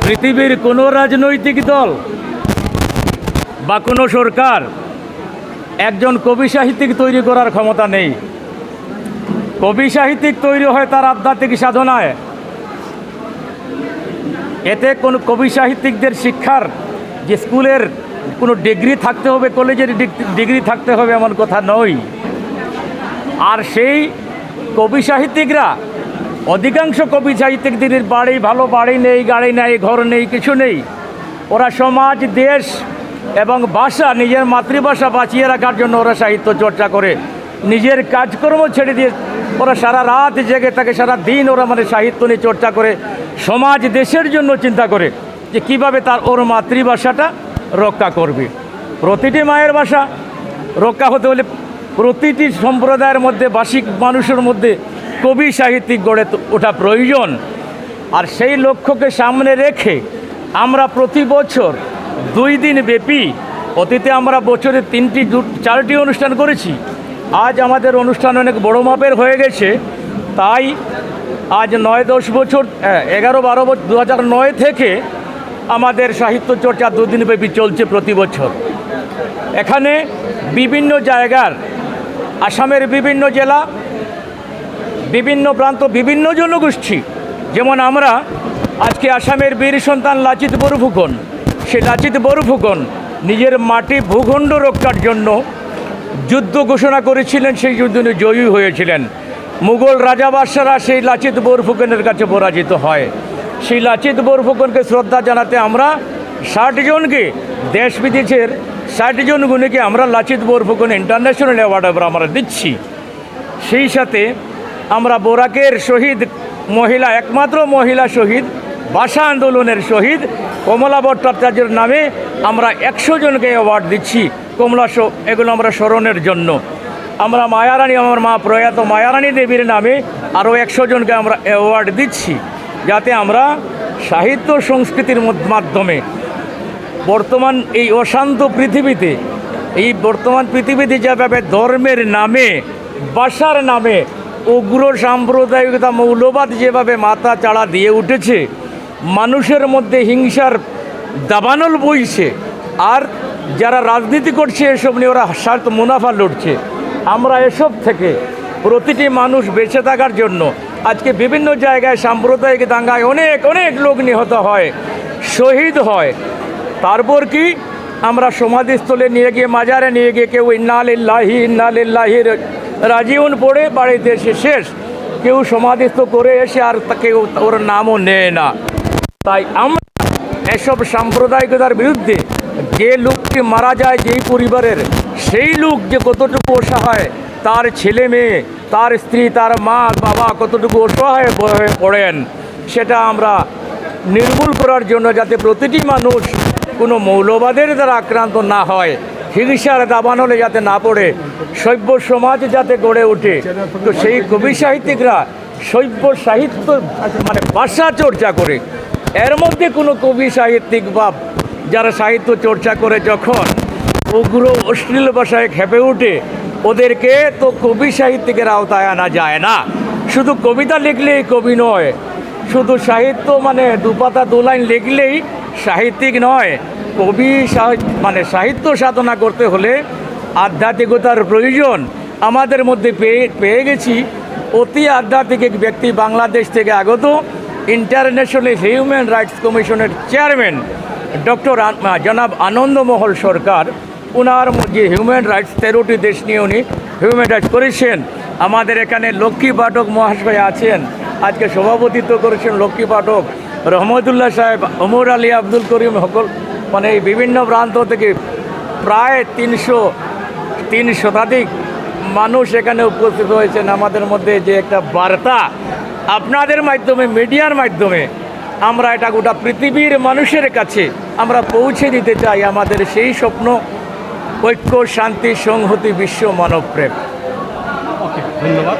পৃথিবীর কোনো রাজনৈতিক দল বা কোনো সরকার একজন কবি সাহিত্যিক তৈরি করার ক্ষমতা নেই। কবি সাহিত্যিক তৈরি হয় তার আধ্যাত্মিক সাধনায়। এতে কোনো কবি সাহিত্যিকদের শিক্ষার যে স্কুলের কোনো ডিগ্রি থাকতে হবে, কলেজের ডিগ্রি থাকতে হবে এমন কথা নয়। আর সেই কবি সাহিত্যিকরা, অধিকাংশ কবি সাহিত্যিকদের বাড়ি ভালো বাড়ি নেই, গাড়ি নেই, ঘর নেই, কিছু নেই। ওরা সমাজ, দেশ এবং ভাষা, নিজের মাতৃভাষা বাঁচিয়ে রাখার জন্য ওরা সাহিত্য চর্চা করে। নিজের কাজকর্ম ছেড়ে দিয়ে ওরা সারা রাত জেগে থাকে, সারা দিন ওরা সাহিত্য নিয়ে চর্চা করে, সমাজ দেশের জন্য চিন্তা করে যে কীভাবে ওর মাতৃভাষাটা রক্ষা করবে। প্রতিটি মায়ের ভাষা রক্ষা হতে হলে প্রতিটি সম্প্রদায়ের মধ্যে, ভাষিক মানুষের মধ্যে কবি সাহিত্যিক গড়ে ওঠা প্রয়োজন। আর সেই লক্ষ্যকে সামনে রেখে আমরা প্রতি বছর 2 দিন ব্যাপী, অতীতে আমরা বছরে 4টি অনুষ্ঠান করেছি। আজ আমাদের অনুষ্ঠান অনেক বড় মাপের হয়ে গেছে, তাই আজ 9-10 বছর, 11-12 বছর, 2009 থেকে আমাদের সাহিত্য চর্চা 2 দিন ব্যাপী চলছে প্রতি বছর। এখানে বিভিন্ন জায়গার, আসামের বিভিন্ন জেলা, বিভিন্ন প্রান্ত, বিভিন্ন জনগোষ্ঠী, যেমন আমরা আজকে আসামের বীর সন্তান লাচিত বরফুকন, সে লাচিত বরফুকন নিজের মাটি ভূখণ্ড রক্ষার জন্য যুদ্ধ ঘোষণা করেছিলেন, সেই যুদ্ধে জয়ী হয়েছিলেন। মুঘল রাজা বাদশারা সেই লাচিত বরফুকনের কাছে পরাজিত হয়। সেই লাচিত বরফুকনকে শ্রদ্ধা জানাতে আমরা 60 জনকে, দেশ বিদেশের 60 জন গুণীকে আমরা লাচিত বরফুকন ইন্টারন্যাশনাল অ্যাওয়ার্ড আমরা দিচ্ছি। সেই সাথে আমরা বরাকের শহীদ মহিলা, একমাত্র মহিলা শহীদ, ভাষা আন্দোলনের শহীদ কমলা ভট্টাচার্যের নামে আমরা 100 জনকে অ্যাওয়ার্ড দিচ্ছি। এগুলো আমরা স্মরণের জন্য। আমরা মায়ারানী, আমার মা প্রয়াত মায়ারানী দেবীর নামে আরও 100 জনকে আমরা অ্যাওয়ার্ড দিচ্ছি, যাতে আমরা সাহিত্য সংস্কৃতির মাধ্যমে বর্তমান এই অশান্ত পৃথিবীতে, যেভাবে ধর্মের নামে, ভাষার নামে উগ্র সাম্প্রদায়িকতা, মৌলবাদ যেভাবে মাথা চাড়া দিয়ে উঠেছে, মানুষের মধ্যে হিংসার দাবানল বইছে, আর যারা রাজনীতি করছে এসব নিয়ে ওরা স্বার্থ মুনাফা লুটছে। আমরা এসব থেকে প্রতিটি মানুষ বেঁচে থাকার জন্য আজকে বিভিন্ন জায়গায় সাম্প্রদায়িক দাঙ্গায় অনেক অনেক লোক নিহত হয়, শহীদ হয়। তারপর কি আমরা সমাধিস্থলে নিয়ে গিয়ে, মাজারে নিয়ে গিয়ে কেউ ইন্না লিল্লাহি রাজিউন পড়ে বাড়িতে এসে শেষ, কেউ সমাধিস্থ করে এসে আর কেউ ওর নামও নেয় না। তাই আমরা এসব সাম্প্রদায়িকতার বিরুদ্ধে, যে লোকটি মারা যায় যেই পরিবারের, সেই লোক যে কতটুকু অসহায়, তার ছেলে মেয়ে, তার স্ত্রী, তার মা বাবা কতটুকু অসহায় হয়ে পড়েন, সেটা আমরা নির্মূল করার জন্য, যাতে প্রতিটি মানুষ কোনো মৌলবাদের দ্বারা আক্রান্ত না হয়, হিংসার দাবানলে যাতে না পড়ে, সভ্য সমাজ যাতে গড়ে ওঠে। তো সেই কবি সাহিত্যিকরা সভ্য সাহিত্য ভাষা চর্চা করে। এর মধ্যে কোনো কবি সাহিত্যিক বা যারা সাহিত্য চর্চা করে যখন উগ্র অশ্লীল ভাষায় খেপে ওঠে, ওদেরকে তো কবি সাহিত্যিকের আওতায় আনা যায় না। শুধু কবিতা লিখলেই কবি নয়, শুধু সাহিত্য 2 পাতা 2 লাইন লিখলেই সাহিত্যিক নয়। কবি সাহিত্য সাধনা করতে হলে আধ্যাত্মিকতার প্রয়োজন। আমাদের মধ্যে পেয়ে গেছি অতি আধ্যাত্মিক এক ব্যক্তি, বাংলাদেশ থেকে আগত, ইন্টারন্যাশনাল হিউম্যান রাইটস কমিশনের চেয়ারম্যান ডক্টর জনাব আনন্দমোহন সরকার। ওনার যে হিউম্যান রাইটস 13টি দেশ নিয়ে উনি হিউম্যান রাইটস করেছেন। আমাদের এখানে লক্ষ্মী পাঠক মহাশয় আছেন, আজকে সভাপতিত্ব করেছেন লক্ষ্মী পাঠক, রহমতুল্লাহ সাহেব, ওমর আলী, আব্দুল করিম, সকল এই বিভিন্ন প্রান্ত থেকে প্রায় 300 শতাধিক মানুষ এখানে উপস্থিত হয়েছেন। আমাদের মধ্যে যে একটা বার্তা আপনাদের মাধ্যমে, মিডিয়ার মাধ্যমে আমরা এটা গোটা পৃথিবীর মানুষের কাছে আমরা পৌঁছে দিতে চাই, আমাদের সেই স্বপ্ন, ঐক্য, শান্তি, সংহতি, বিশ্ব মানব প্রেম। ওকে, ধন্যবাদ।